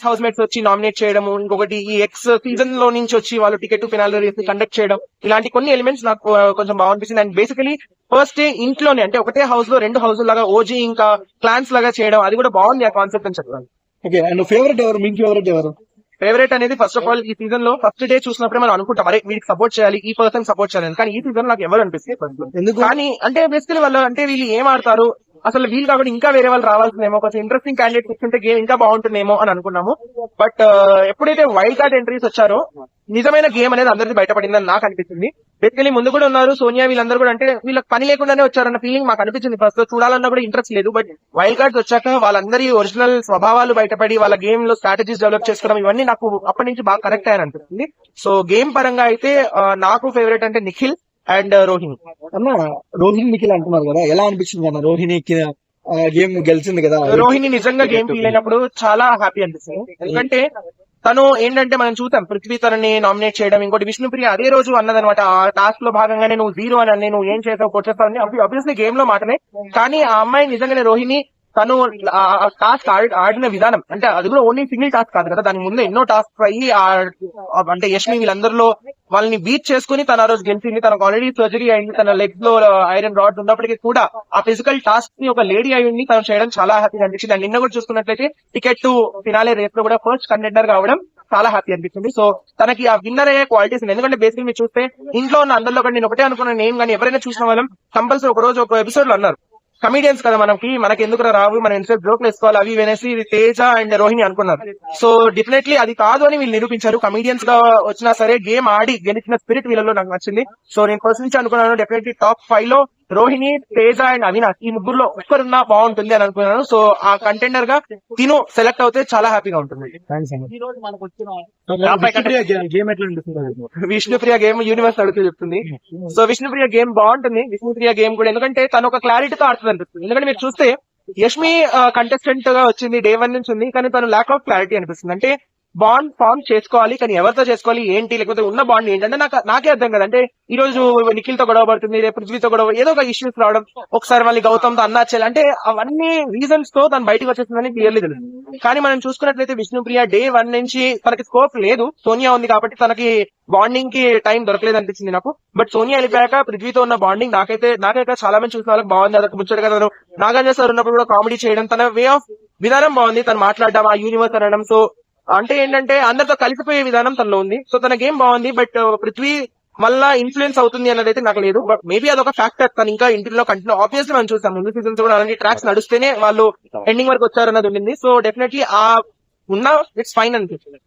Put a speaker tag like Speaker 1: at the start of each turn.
Speaker 1: House mates వచ్చి nominate చేయడము, ఇంకొకటి ఈ ఎక్స్ సీజన్ లో నుంచి వచ్చి వాళ్ళు ticket to finale race conduct చేయడం, ఇలాంటి కొన్ని ఎలిమెంట్స్ నాకు కొంచెం బాగుంటుంది. అండ్ బేసికలీ ఫస్ట్ డే ఇంట్లోనే అంటే ఒకటే హౌస్ లో 2 హౌస్ లాగా ఓజీ ఇంకా క్లాన్స్ లాగా చేయడం, అది కూడా బాగుంది ఆ కాన్సెప్ట్ అని చెప్పాలి.
Speaker 2: ఓకే, అండ్ ఫేవరెట్ ఎవరు, మీకు ఫేవరెట్ ఎవరు?
Speaker 1: ఫేవరెట్ అనేది ఫస్ట్ ఆఫ్ ఆల్ ఈ సీజన్ లో ఫస్ట్ డే చూసినప్పుడే మనం అనుకుంటాం అరే వీడికి సపోర్ట్ చేయాలి, ఈ పర్సన్ సపోర్ట్ చేయాలి, కానీ ఈ సీజన్ నాకు ఎవరు అనిపిస్తుంది
Speaker 2: ఎందుకు?
Speaker 1: కానీ అంటే బేసికలీ వాళ్ళు అంటే వీళ్ళు ఏం ఆడతారు అసలు, వీళ్ళు కాబట్టి ఇంకా వేరే వాళ్ళు రావాల్సిందేమో, కొంచెం ఇంట్రెస్టింగ్ క్యాండిడేట్ ఇస్తుంటే గేమ్ ఇంకా బాగుంటుందేమో అని అనుకున్నాము. బట్ ఎప్పుడైతే వైల్డ్ కార్డ్ ఎంట్రీస్ వచ్చారో నిజమైన గేమ్ అనేది అందరిది బయటపడిందని నాకు అనిపించింది. బేసికలీ ముందు కూడా ఉన్నారు సోనియా, వీళ్ళందరూ కూడా అంటే వీళ్ళకి పని లేకుండానే వచ్చారన్న ఫీలింగ్ మాకు అనిపించింది. ఫస్ట్ చూడాలన్నా కూడా ఇంట్రెస్ట్ లేదు. బట్ వైల్డ్ కార్డ్స్ వచ్చాక వాళ్ళందరి ఒరిజినల్ స్వభావాలు బయటపడి వాళ్ళ గేమ్ లో స్ట్రాటజీస్ డెవలప్ చేసుకోవడం, ఇవన్నీ నాకు అప్పటి నుంచి బాగా కరెక్ట్ అయ్యాని అనిపిస్తుంది. సో గేమ్ పరంగా అయితే నాకు ఫేవరెట్ అంటే నిఖిల్ అండ్ రోహిణి.
Speaker 2: అన్న రోహిణి నిఖిల్ అంటున్నారు కదా, ఎలా అనిపించింది అన్న రోహిణి గేమ్ గెలిచింది కదా?
Speaker 1: రోహిణి నిజంగా గేమ్ ఫీల్ అయినప్పుడు చాలా హ్యాపీ అనిపిస్తుంది. ఎందుకంటే తను ఏంటంటే మనం చూసాం పృథ్వీ తనని నామినేట్ చేయడం, ఇంకోటి విష్ణుప్రియ అదే రోజు అన్నదనమాట ఆ టాస్క్ లో భాగంగానే నువ్వు 0 అని నువ్వు ఏం చేసావు కొట్టేస్తావు, ఆబ్వియస్లీ గేమ్ లో మాటనే, కానీ ఆ అమ్మాయి నిజంగానే రోహిణి తను టాస్క్ ఆడిన విధానం అంటే అది కూడా ఓన్లీ సింగిల్ టాస్క్ కాదు కదా, దాని ముందు ఎన్నో టాస్క్ అయ్యి అంటే యష్మి వీళ్ళందరిలో వాళ్ళని బీట్ చేసుకుని తన ఆ రోజు గెలిచింది. తనకు ఆల్రెడీ సర్జరీ అయింది, తన లెగ్స్ లో ఐరన్ రాడ్ ఉన్నప్పటికీ కూడా ఆ ఫిజికల్ టాస్క్ ని ఒక లేడీ అయ్యింది తను చేయడం చాలా హ్యాపీగా అనిపించింది. అండ్ నిన్న కూడా చూసుకున్నట్లయితే టికెట్ టు ఫినాలే రేస్ లో కూడా ఫస్ట్ కంటెండర్ కావడం చాలా హ్యాపీ అనిపించింది. సో తనకి ఆ విన్నర్ అయ్యే క్వాలిటీస్, ఎందుకంటే బేసిక్ మీరు చూస్తే ఇంట్లో ఉన్న అందరిలో నేను ఒకటే అనుకున్న నేమ్ కానీ ఎవరైనా చూసిన వాళ్ళం కంపల్సరీ ఒక రోజు ఒక ఎపిసోడ్ లో అన్నారు కమీడియన్స్ కదా మనకి ఎందుకు రావు, మనం ఎంతసేపు జోక్లు వేసుకోవాలి అవి వినేసి ఇది తేజ అండ్ రోహిణి అనుకున్నారు. సో డెఫినెట్లీ అది కాదు అని వీళ్ళు నిరూపించారు. కమీడియన్స్ గా వచ్చినా సరే గేమ్ ఆడి గెలిచిన స్పిరిట్ వీళ్ళలో నాకు నచ్చింది. సో నేను ఫస్ట్ నుంచి అనుకున్నాను డెఫినెట్లీ టాప్ 5 లో రోహిణి, తేజ అండ్ అవినాష్ ఈ ముగ్గురులో ఒక్కరున్నా బాగుంటుంది అని అనుకున్నాను. సో ఆ కంటెండర్ గా తిను సెలెక్ట్ అవుతే చాలా హ్యాపీగా ఉంటుంది.
Speaker 2: గేమ్ ఎట్లా అనిపిస్తుంది?
Speaker 1: విష్ణుప్రియ గేమ్ యూనివర్స్ అడుగుతూ చెప్తుంది. సో విష్ణుప్రియ గేమ్ బాగుంటుంది. విష్ణుప్రియ గేమ్ కూడా ఎందుకంటే తను ఒక క్లారిటీతో ఆడుతుంది అనిపిస్తుంది. ఎందుకంటే మీరు చూస్తే యష్మి కంటెస్టెంట్ గా వచ్చింది డే 1 నుంచి ఉంది, కానీ తను ల్యాక్ ఆఫ్ క్లారిటీ అనిపిస్తుంది. అంటే బాండ్ ఫార్మ్ చేసుకోవాలి, కానీ ఎవరితో చేసుకోవాలి ఏంటి, లేకపోతే ఉన్న బాండ్ ఏంటంటే నాకే అర్థం కదా. అంటే ఈ రోజు నిఖిల్ తో గొడవ పడుతుంది, రేపు పృథ్వీతో గొడవ, ఏదో ఒక ఇష్యూస్ రావడం, ఒకసారి మళ్ళీ గౌతమ్ తో అన్నాచేయాలి, అంటే అవన్నీ రీజన్స్ తో తను బయటకు వచ్చేసిందని క్లియర్లీ తెలుసు. కానీ మనం చూసుకున్నట్లయితే విష్ణుప్రియ డే 1 నుంచి తనకి స్కోప్ లేదు, సోనియా ఉంది కాబట్టి తనకి బాండింగ్ కి టైం దొరకలేదు అనిపించింది నాకు. బట్ సోనియా వెళ్ళిపోయాక పృథ్వీతో ఉన్న బాండింగ్ నాకైతే చాలా మంది చూసిన వాళ్ళకి బాగుంది. అదొక ముచ్చట కదా, నాగార్జున సార్ ఉన్నప్పుడు కూడా కామెడీ చేయడం, తన వే ఆఫ్ విధానం బాగుంది, తను మాట్లాడడం, ఆ యూనివర్స్ అనడం. సో అంటే ఏంటంటే అందరితో కలిసిపోయే విధానం తనలో ఉంది. సో తన గేమ్ బాగుంది. బట్ పృథ్వీ మళ్ళా ఇన్ఫ్లుయెన్స్ అవుతుంది అన్నది అయితే నాకు లేదు. బట్ మేబీ అదొక ఫ్యాక్టర్, తను ఇంకా ఇంటిలో కంటిన్యూ ఆబ్వియస్లీ మనం చూసాం ముందు సీజన్స్ కూడా అలాంటి ట్రాక్స్ నడుస్తేనే వాళ్ళు ఎండింగ్ వరకు వచ్చారన్నది ఉండింది. సో డెఫినెట్లీ ఆ ఉన్న ఇట్స్ ఫైన్ అనిపించింది.